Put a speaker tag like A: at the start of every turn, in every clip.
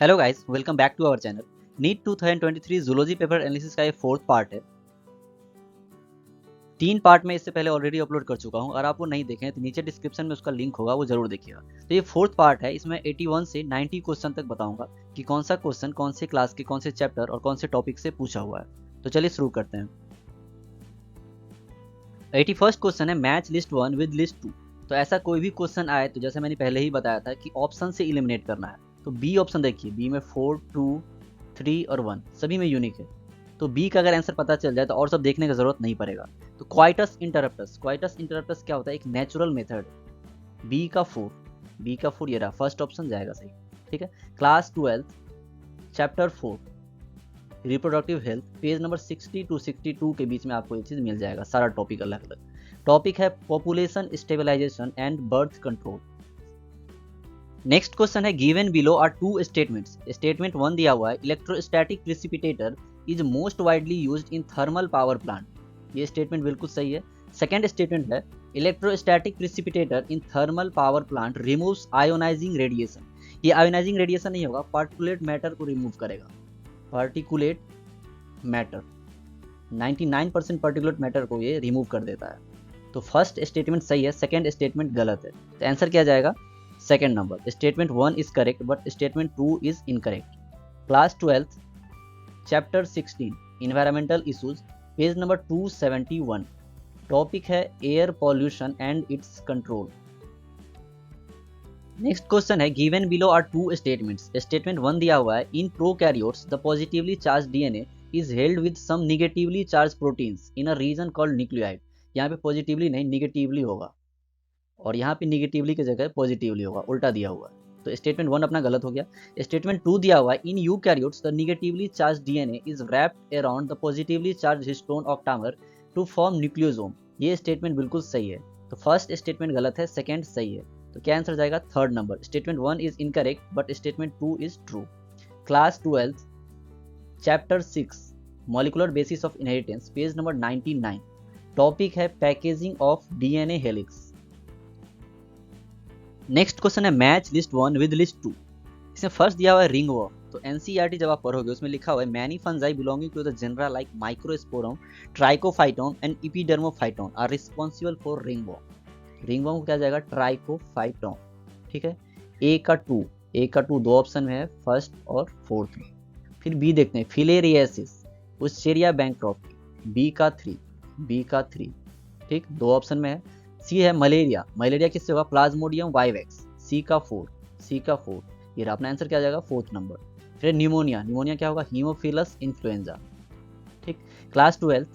A: Hello guys, welcome back to our channel. NEET 2023 zoology paper analysis का ये fourth part है। 3 part में इससे पहले ऑलरेडी अपलोड कर चुका हूँ। अगर आप वो नहीं देखें तो नीचे डिस्क्रिप्शन में उसका लिंक होगा, वो जरूर देखिएगा। तो ये फोर्थ पार्ट है, इसमें 81 से 90 क्वेश्चन तक बताऊंगा कि कौन सा क्वेश्चन कौन से क्लास के कौन से चैप्टर और कौन से टॉपिक से पूछा हुआ है। तो चलिए शुरू करते हैं। 81st क्वेश्चन है मैच लिस्ट 1 विद लिस्ट 2। तो ऐसा कोई भी क्वेश्चन आए तो जैसे मैंने पहले ही बताया था कि ऑप्शन से इलिमिनेट करना है। तो बी ऑप्शन देखिए, बी में 4, 2, 3 और 1 सभी में यूनिक है। तो बी का अगर आंसर पता चल जाए तो और सब देखने की जरूरत नहीं पड़ेगा। तो क्वाइटस इंटरप्टस क्या होता है? एक नेचुरल मेथड। बी का 4, ये रहा फर्स्ट ऑप्शन जाएगा सही। ठीक है। Class 12 chapter 4 reproductive health, page number 60 to 62 के बीच में आपको ये चीज मिल जाएगा। सारा टॉपिक अलग अलग टॉपिक है। Population stabilisation and birth control. Next question है given below are two statements. Statement 1 दिया हुआ है electrostatic precipitator is most widely used in thermal power plant. ये स्टेटमेंट बिल्कुल सही है। सेकंड स्टेटमेंट है electrostatic precipitator in thermal power plant removes ionising radiation. ये आयोनाइजिंग रेडिएशन नहीं होगा, पार्टिकुलेट मैटर को रिमूव करेगा। पार्टिकुलेट मैटर 99% पार्टिकुलेट मैटर को ये रिमूव कर देता है। तो फर्स्ट स्टेटमेंट सही है, सेकंड स्टेटमेंट गलत है। तो आंसर क्या जाएगा? Second number. Statement 1 is correct but statement 2 is incorrect. Class 12 chapter 16 environmental issues, page number 271। Topic है air pollution and its control. Next question है given below are two statements. Statement 1 दिया हुआ है in prokaryotes the positively charge DNA is held with some negatively charge proteins in a region called nucleoid. यहाँ पे positively नहीं negatively होगा, और यहाँ पे निगेटिवली की जगह पॉजिटिवली होगा, उल्टा दिया हुआ है। तो स्टेटमेंट 1 अपना गलत हो गया। स्टेटमेंट 2 दिया हुआ है in eukaryotes the negatively charged DNA is wrapped around the positively charged histone octamer to form nucleosome. ये स्टेटमेंट बिल्कुल सही है। तो फर्स्ट स्टेटमेंट गलत है, सेकंड सही है। तो क्या आंसर जाएगा? Third number. Statement 1 is incorrect but statement 2 is true. Class 12 chapter 6 molecular basis of inheritance, page number 99। Topic है packaging of DNA helix. Next question है मैच लिस्ट 1 विद लिस्ट 2। इसमें फर्स्ट दिया हुआ है रिंगवर्म। तो NCERT जब आप पढ़ोगे उसमें लिखा हुआ है many fungi belonging to the genera like Microsporum, Trichophyton and Epidermophyton are responsible for ringworm. Ringworm को क्या जाएगा? ट्राइकोफाइटोन। ठीक है। ए का टू दो ऑप्शन में है, फर्स्ट और फोर्थ में। फिर बी देखते हैं फिलेरियासिस, उस्चेरिया बैंक्रॉफ्टी, बी का 3। ठीक, दो ऑप्शन में है। सी है मलेरिया किससे होगा? प्लाज्मोडियम वाइवेक्स, सी का 4। ये रहा अपना आंसर, क्या जाएगा? Fourth number. फिर न्यूमोनिया क्या होगा? Haemophilus influenzae. ठीक। Class 12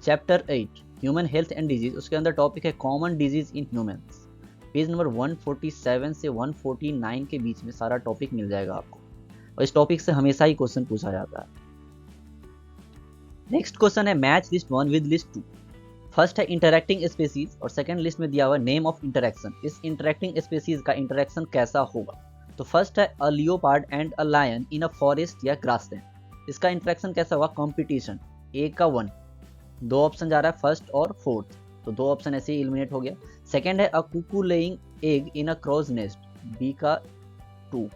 A: chapter 8 human health and disease, उसके अंदर टॉपिक है common disease in humans. Page number 147 से 149 के बीच में सारा टॉपिक मिल जाएगा आपको, और इस टॉपिक से हमेशा ही क्वेश्चन पूछा जाता है। नेक्स्ट क्वेश्चन है match list 1 with list 2। First है इंटरैक्टिंग स्पीसीज, और सेकंड लिस्ट में दिया हुआ नेम ऑफ इंटरैक्शन। इस इंटरैक्टिंग स्पीसीज का इंटरैक्शन कैसा होगा? तो फर्स्ट है a leopard and a lion in a forest या ग्रासलैंड। इसका इंटरैक्शन कैसा होगा? कंपटीशन। ए का 1, दो ऑप्शन जा रहा है फर्स्ट और फोर्थ, तो दो ऑप्शन ऐसे ही एलिमिनेट हो गया। सेकंड है a cuckoo laying egg in a crow's nest, B का 2।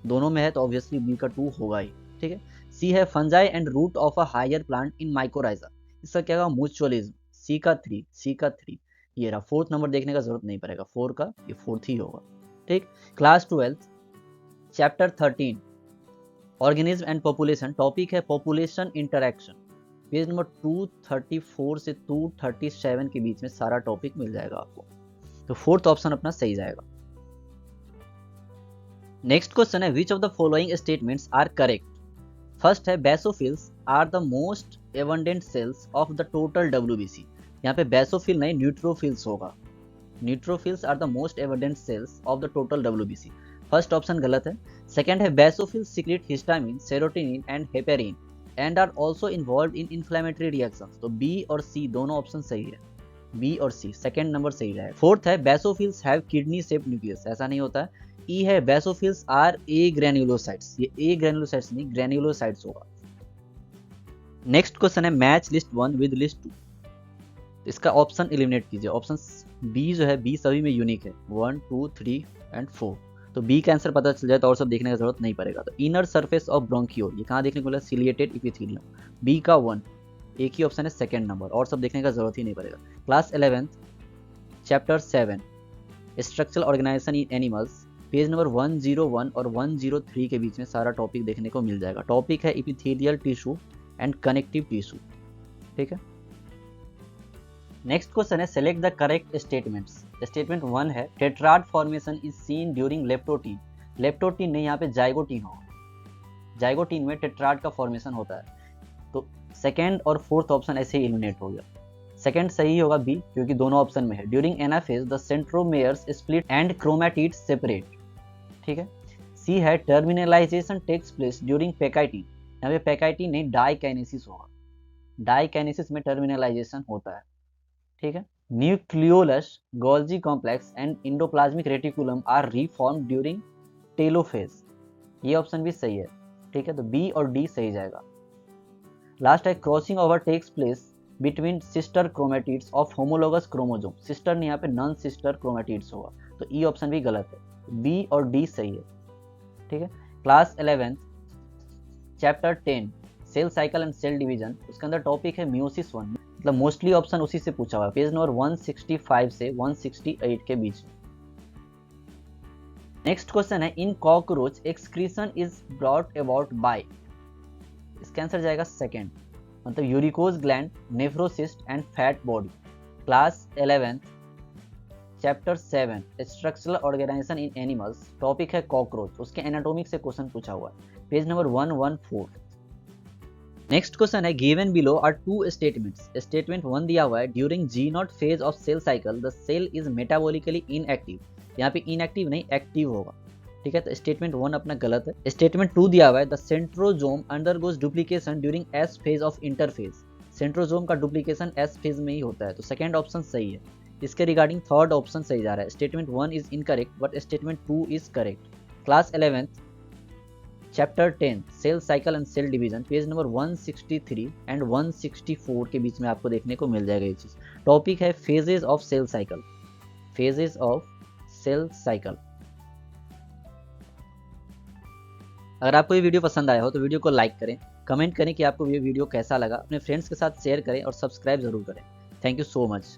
A: दोनों में है तो ऑब्वियसली बी का 2 होगा ही। ठीक है। सी है fungi and root of a higher plant in mycorrhiza. इसका क्या होगा? म्यूचुअलिज्म, सी का 3। ये रहा फोर्थ नंबर, देखने का जरूरत नहीं पड़ेगा, 4 का ये फोर्थ ही होगा। ठीक। Class 12 chapter 13 organism and population, topic है पॉपुलेशन इंटरैक्शन। पेज नंबर 234 से 237 के बीच में सारा टॉपिक मिल जाएगा आपको। तो फोर्थ ऑप्शन अपना सही जाएगा। नेक्स्ट क्वेश्चन है which of the following statements are correct. First है basophils are the most abundant cells of the total WBC. यहाँ पे बेसोफिल नहीं न्यूट्रोफिल्स होगा। Neutrophils are the most abundant cells of the total WBC. First option गलत है। Second है basophils secrete histamine, serotonin and heparin and are also involved in inflammatory reactions. तो B और C दोनों ऑप्शन सही है, बी और सी, सेकंड नंबर सही है। फोर्थ है basophils have kidney shaped nucleus, ऐसा नहीं होता है। ई है बेसोफिल्स आर ए ग्रेन्युलोसाइट्स, ये ए ग्रेन्युलोसाइट्स नहीं ग्रेन्युलोसाइट्स होगा। नेक्स्ट क्वेश्चन है मैच लिस्ट 1 विद लिस्ट 2। इसका ऑप्शन एलिमिनेट कीजिए। ऑप्शन बी जो है, बी सभी में यूनिक है, 1, 2, 3 एंड 4। तो बी का आंसर पता चल जाए तो और सब देखने की जरूरत नहीं पड़ेगा। तो इनर सरफेस ऑफ ब्रोंकियोल, ये कहाँ देखने को मिला, सिलिएटेड इपिथेलियम, बी का 1, एक ही ऑप्शन है सेकंड नंबर, और सब देखने का जरूरत ही नहीं पड़ेगा। Class 11 chapter 7 structural organisation in animals, page number 101 और 103 के बीच में सारा टॉपिक देखने को मिल जाएगा। टॉपिक है epithelial tissue and connective tissue, ठीक है। नेक्स्ट क्वेश्चन है select the correct statements. Statement 1 है tetrad formation is seen during leptotene, leptotene नहीं, यहाँ पे जाइगोटीन होगा, जाइगोटीन में टेट्राड का फॉर्मेशन होता है। तो सेकंड और फोर्थ ऑप्शन ऐसे ही एलिमिनेट हो गया। सेकंड सही होगा बी, क्योंकि दोनों ऑप्शन में है। During anaphase the centromeres split and chromatids separate, ठीक है। सी है terminalisation takes place during pachytene, यहाँ पे पैकाइटिन नहीं डाइकाइनेसिस होगा, डाइकाइनेसिस में टर्मिनलाइजेशन होता है, ठीक है। Nucleolus, Golgi complex and endoplasmic reticulum are reform during telophase, ये ऑप्शन भी सही है, ठीक है। तो बी और डी सही जाएगा। लास्ट है crossing over takes place between sister chromatids of homologous chromosome, sister नहीं, यहाँ पे नॉन सिस्टर क्रोमेटिड्स होगा, तो ई ऑप्शन भी गलत है, बी और डी सही है, ठीक है। Class 11 chapter 10 cell cycle and cell division, उसके अंदर टॉपिक है म्यूसिस 1, मतलब मोस्टली ऑप्शन उसी से पूछा हुआ है, पेज नंबर 165 से 168 के बीच में। नेक्स्ट क्वेश्चन है in cockroach excretion is brought about by, इसका आंसर जाएगा सेकंड, मतलब uricose gland, nephrocytes and fat body. Class 11 chapter 7 structural organisation in animals, topic है कॉकरोच, उसके एनाटॉमिक से क्वेश्चन पूछा हुआ है, पेज नंबर 114। नेक्स्ट क्वेश्चन है given below are two statements. Statement 1 दिया हुआ है during G naught phase of cell cycle the cell is metabolically inactive, यहाँ पे इनएक्टिव नहीं एक्टिव होगा, ठीक है। तो स्टेटमेंट 1 अपना गलत है। स्टेटमेंट 2 दिया हुआ है the centrosome undergoes duplication during S phase of interphase, centrosome का डुप्लीकेशन एस फेज में ही होता है, तो सेकंड ऑप्शन सही है। इसके रिगार्डिंग थर्ड ऑप्शन सही जा रहा है, statement 1 is incorrect but statement 2 is correct. Class 11 chapter 10 cell cycle and cell division, page number 163 and 164 के बीच में आपको देखने को मिल जाएगा ये चीज। टॉपिक है phases of cell cycle, phases of cell cycle. अगर आपको ये वीडियो पसंद आया हो तो वीडियो को लाइक करें, कमेंट करें कि आपको ये वीडियो कैसा लगा, अपने फ्रेंड्स के साथ शेयर करें और सब्सक्राइब जरूर करें। Thank you so much.